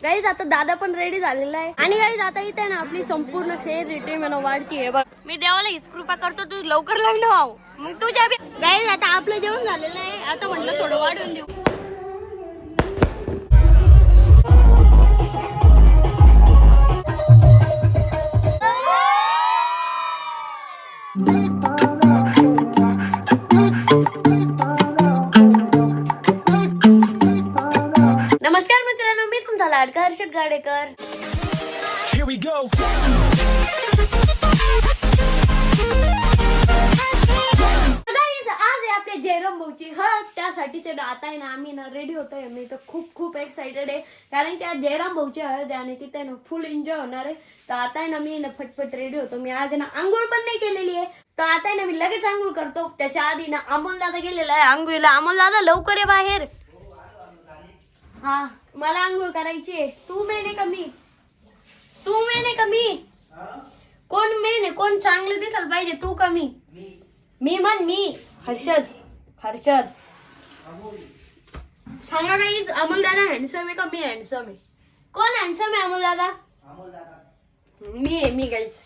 Guys आता दादा पण रेडी झालेला आहे आणि गाईज आता इथे ना आपली संपूर्ण शेअर रिटेल म्हणून वाढतीये बघ. मी देवाला हीच कृपा करतो तू लवकर लग्न व्हाव. मग तुझ्या गाईज आता आपलं जेवण झालेलं आहे. आता म्हटलं थोडं वाढवून देऊ. नमस्कार मित्रांनो, मी तुमचा लाडका Harshad Gadekar. Here we go. आज आहे आपल्या जयराम भाऊची हळद. त्यासाठीच आता आहे ना आम्ही ना रेडी होतोय. मी तर खूप एक्साइटेड आहे कारण की आज जयराम भाऊची हळद आहे आणि तिथे ना फुल एन्जॉय होणार आहे. तर आता आहे ना मी ना फटफट रेडी होतो. मी आज आहे ना आंघोळ पण नाही केलेली आहे. तर आता आहे ना मी लगेच आंघोळ करतो. त्याच्या आधी ना अमोल दादा गेलेला आहे आंघोळीला. अमोल दादा लवकर ये बाहेर. हा, मला आंघोळ करायची आहे. तू मेने कमी, तू मेने कमी. कोण मेने, कोण चांगलं दिसायला पाहिजे, तू कमी. मी म्हण मी हर्षद. सांगा गाईज, अमोल दादा हँडसम आहे का मी हँडसम आहे? कोण हँडसम आहे? अमोल दादा. मी गाईज.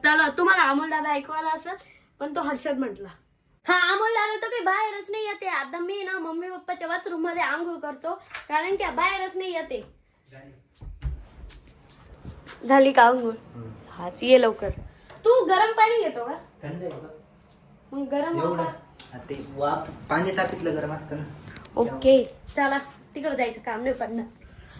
त्याला तुम्हाला अमोल दादा ऐकवायला असत पण तो हर्षद म्हटला. हा, अमोल दादा तर काही बाहेरच नाही येते. आता मी ना मम्मी पप्पाच्या बाथरूम मध्ये आंघोळ करतो कारण की बाहेरच नाही येते. झाली का आंघोळ? हाच ये लवकर. तू गरम पाणी घेतो का? थंड आहे बघ. मग गरम एवढं ते वाफ पाणी टाकीतलं गरम असतं ना. ओके, चला तिकडे जायचं काम नाही पडणार.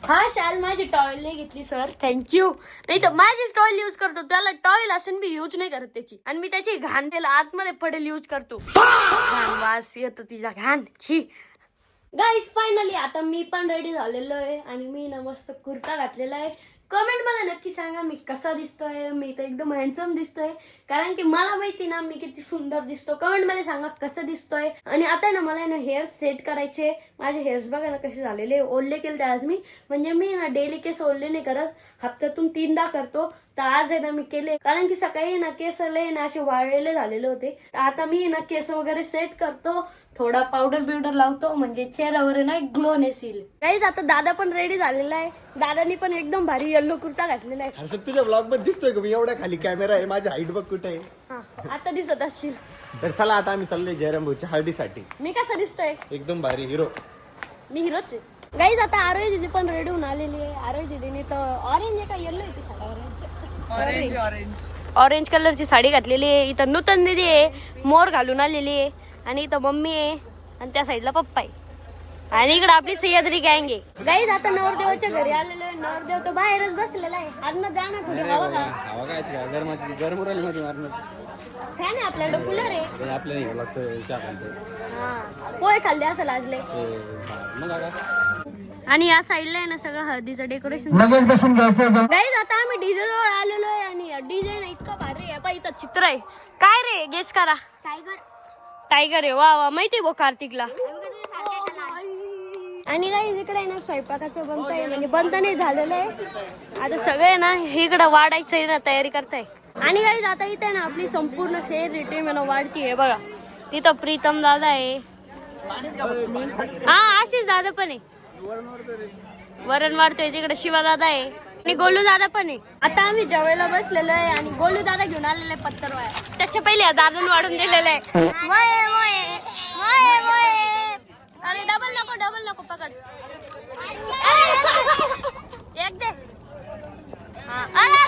हा, शाल माझी टॉयल नाही घेतली सर, थँक्यू. नाही तर माझीच टॉयल यूज करतो. त्याला टॉयल असून मी यूज नाही करत त्याची. आणि मी त्याची घाण त्याला आतमध्ये पडेल यूज करतो. घाण वास येतो तिचा, घाण छी. गाईस फायनली आता मी पण रेडी झालेलो आहे आणि मी ना मस्त कुर्ता घातलेला आहे. कमेंट मध्ये नक्की सांगा मी कसा दिसतोय. मी तर एकदम हँडसम दिसतोय कारण की मला माहिती ना मी किती सुंदर दिसतो. कमेंट मध्ये सांगा कसं दिसतोय. आणि आता ना मला ना हेअर सेट करायचे. माझे हेअर्स बघा ना कसे झालेले. ओल्ले केले आज मी, म्हणजे मी ना डेली केस ओल्ले नाही करत, हप्त्यातून 3दा करतो. तर आज आहे ना मी केले कारण की सकाळी ना केस लय ना असे वाळलेले झालेले होते. तर आता मी ना केस वगैरे सेट करतो, थोडा पावडर बिवडर लावतो म्हणजे चेहऱ्यावर ना ग्लो नेसील. गाईज आता दादा पण रेडी झालेला आहे. दादानी पण एकदम भारी येल्लो कुर्ता घातलेला आहे. हर्षद तुझ्या ब्लॉग मध्ये दिसतोय का मी? एवढा खाली कॅमेरा आहे, माझी हाईट बघ कुठे आहे. हा, आता दिसत असशील. तर चला आता आम्ही चाललोय जयराम भाऊच्या हळदीसाठी. मी कसा दिसतोय? एकदम भारी हिरो. मी हिरोच आहे. गाईज आता आरोही दिदी पण रेडी होऊन आलेली आहे. आरोही दिदीने तर ऑरेंज आहे का येल्लो आहे ती साडी? ऑरेंज कलरची साडी घातलेली आहे. इथं नूतन दिदी आहे, मोर घालून आलेली आहे. आणि इथं मम्मी आहे आणि त्या साईडला पप्पा आहे. आणि इकडे आपली सह्याद्री गँग आहे. गाईज आता नवरदेवाच्या घरी आलेलो आहे. नवरदेव तो बाहेरच बसलेला आहे. आज ना जाणार थोडी हवा का? फॅन आहे आपल्याकडे, कूलर आहे. हा, पोहे खाल्ले असं लाजले. आणि या साईडला आहे ना सगळं हळदीचं डेकोरेशन. गाईज आता आम्ही डीजे जवळ आलेलो आहे आणि डीजे ना इतका भारी आहे. इथं चित्र आहे. काय रे, गेस करा. टायगर आहे. वा वा, माहिती आहे कार्तिकला. आणि गाईज इकडे आहे ना स्वयंपाकाचं बनत आहे, म्हणजे बंद नाही झालेलं आहे. आता सगळे ना इकडं वाढायचं ना तयारी करताय. आणि गाईज आता इथे ना आपली संपूर्ण शेअर रिटेल म्हणून वाढतीये बघा. तिथं प्रीतम दादा आहे. हा, आशिष दादा पण आहे. वरण वाढतोय. तिकडे शिवा दादा आहे आणि गोलू दादा पण आहे. आता आम्ही जेवायला बसलेलो आहे आणि गोलू दादा घेऊन आलेले आहे पत्तरवाया. त्याच्या पहिले दादान वाढून दिलेलं आहे. अरे डबल नको पकड. एक दे.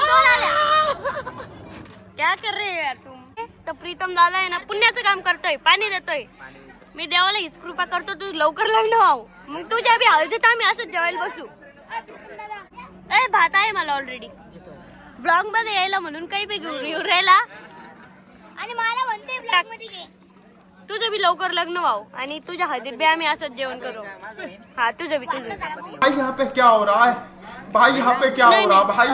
दोन आल्या. क्या कर रहे हो यार तुम? तर प्रीतम दादा आहे ना पुण्याचं काम करतोय, पाणी देतोय. मी देवाला हीच कृपा करतो तू लवकर लग्न व्हाव. मग तुझ्या बी हळदीत आम्ही असंच जेवायला बसू. भात आहे मला ऑलरेडी. ब्लॉग मध्ये यायला म्हणून काही बी घेऊन राहिला आणि मला म्हणते ब्लॉग मध्ये घे. तुझं बी लवकर लग्न व्हाव आणि तुझ्या हळदीत बी आम्ही असंच जेवण करू. हा, तुझं बी. भाई यहाँ पे क्या हो रहा है? भाई यहाँ पे क्या हो रहा भाई?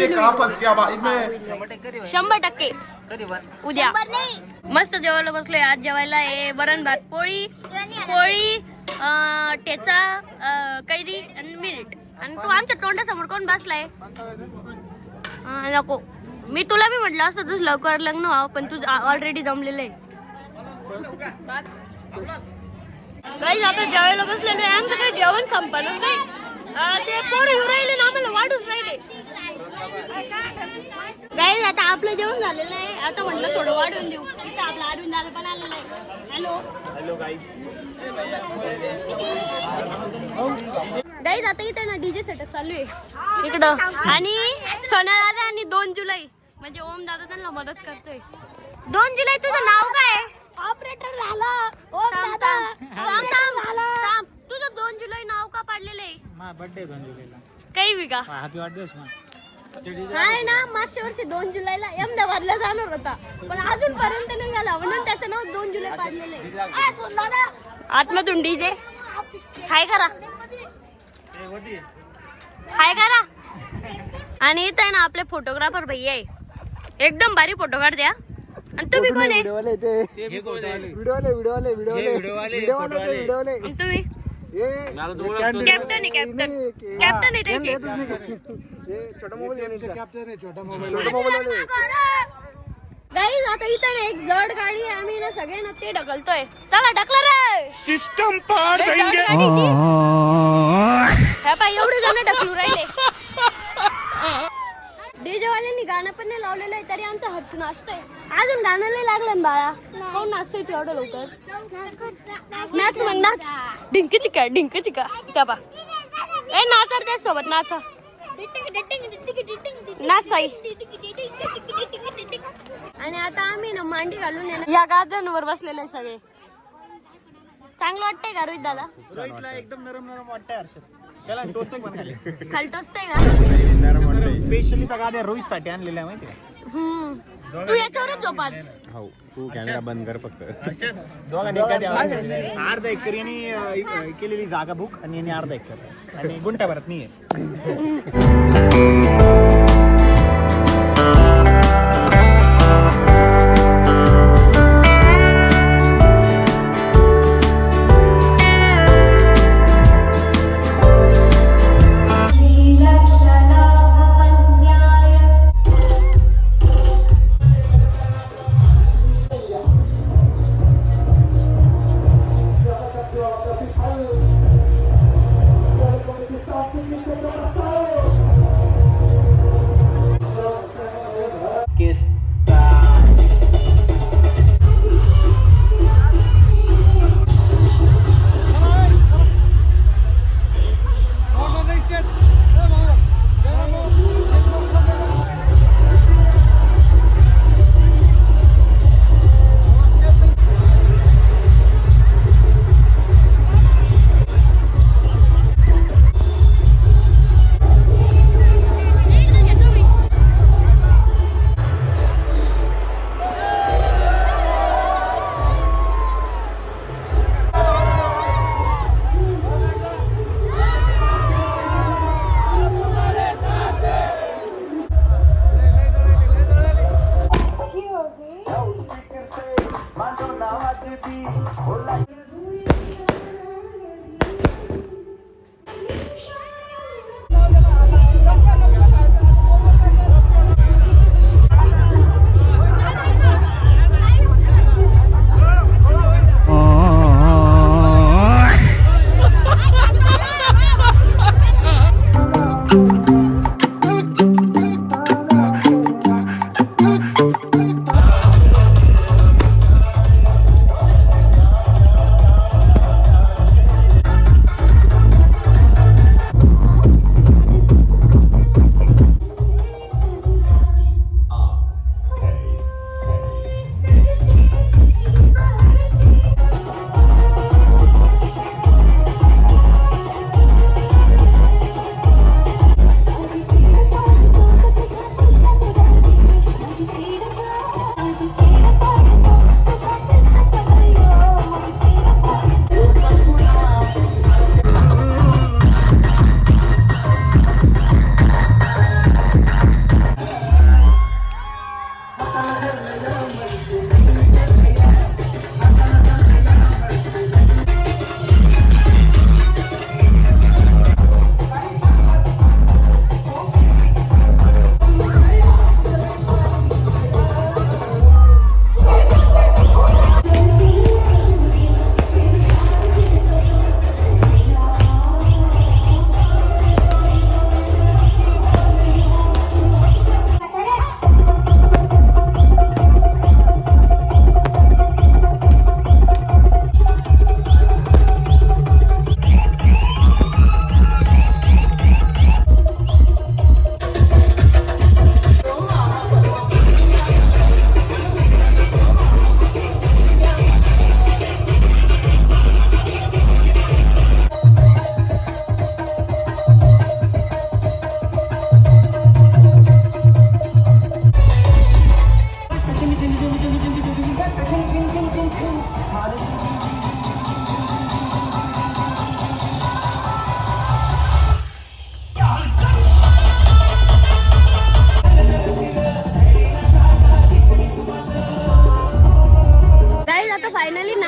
ये कहाँ फंस गया भाई मैं? 100% उद्या मस्त जेवायला बसलोय. आज जेवायला आहे वरण भात, पोळी ठेचा, कैरी आणि मिनिट. आणि तू आमच्या तोंडासमोर कोण बसलाय? नको, मी तुला बी म्हटलं असतं तुझं लवकर लग्न व्हावं पण तुझं ऑलरेडी जमलेलं आहे. गाईज आता जेवायला बसलेलो आहे. आमचं काही जेवण संपलं नाही. ते पोरं येऊ राहिले ना आम्हाला वाढूच राहिले. गाईज आता आपलं जेवण झालेलं आहे. आता म्हणलं थोडं वाढवून देऊ. इथं आपला अरविंद दादा पण आलेला आहे. Hello hello guys. गाईज आता इथे ना डीजे सेटअप चालू आहे इकडं. आणि सोन्या दादा आणि 2 जुलै म्हणजे ओम दादा त्यांना मदत करतोय. 2 जुलै तुझं नाव काय? ऑपरेटर झाला. ओम दादा तुझं 2 जुलै नाव का पाडलेलं आहे? माझा बर्थडे 2 जुलैला. काही विका हॅपी बर्थडे. हाय ना. मागच्या वर्षी 2 जुलैला अहमदाबादला जाणार होता पण अजूनपर्यंत नाही झाला म्हणून त्याचं नाव 2 जुलै पाडलेलं आहे. आतमधून डीजे हाय करा हाय करा. आणि इथं आहे ना आपले फोटोग्राफर भैया आहे. एकदम भारी फोटो काढ द्या. आणि तुम्ही कोण आहे? व्हिडिओवाले ते व्हिडिओवाले आणि तुम्ही कॅप्टन आहे. कॅप्टन आहे त्याचे. छोटा मोबाईल गाईज आता इथं ना एक जड गाडी आहे. आम्ही ना सगळे ना ते ढकलतोय. चला ढकला रे. सिस्टम पार देंगे. ह्या पाय एवढे जण ढकलू राहिले. डीजे वाल्यांनी गाणं पण नाही लावलेलं आहे तरी आमचा हर्ष नाचतोय. अजून गाणं नाही लागलं ना बाळा. कोण नाचतोय तू एवढं लवकर? नाच मग नाच. डिंक चिका त्या बा. ए नाचा त्या सोबत नाचा. नाच साई. आणि आता आम्ही ना मांडी घालून या गाद्यांवर बसलेले आहे सगळे. चांगलं वाटतंय का रोहित दादा? रोहितला एकदम नरम वाटतंय हर्षद. त्याला टोचतोय पण खाली. खाली टोचतंय का? नरम वाटतंय. स्पेशली त्या गाड्या रोहित साठी आणलेल्या आहे माहिती तू याच्यावरच झोप आज. हो तू कॅमेरा बंद कर फक्त. दोघांनी अर्धा एकर यांनी केलेली जागा बुक आणि यांनी अर्धा एकर आणि गुंठा भरत नाहीये.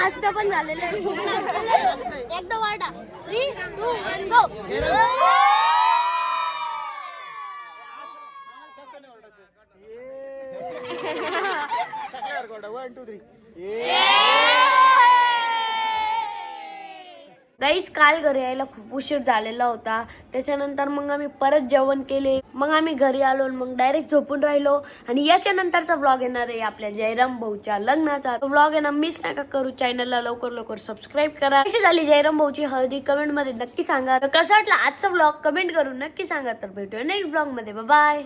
नाश्ता पण झालेला आहे. एकदा वाटा 3, 2, 1 गो. गाईच काल घरी यायला खूप उशीर झालेला होता. त्याच्यानंतर मग आम्ही परत जेवण केले. मग आम्ही घरी आलो मग डायरेक्ट झोपून राहिलो. आणि याच्या नंतरचा ब्लॉग येणार आहे आपल्या जयराम भाऊच्या लग्नाचा. तो ब्लॉग आहे ना मिस नका करू. चॅनलला लवकर सबस्क्राईब करा. कशी झाली जयराम भाऊची हळदी कमेंट मध्ये नक्की सांगा. तर कसा वाटला आजचा ब्लॉग कमेंट करून नक्की सांगा. तर भेटूया नेक्स्ट ब्लॉग मध्ये. बाय.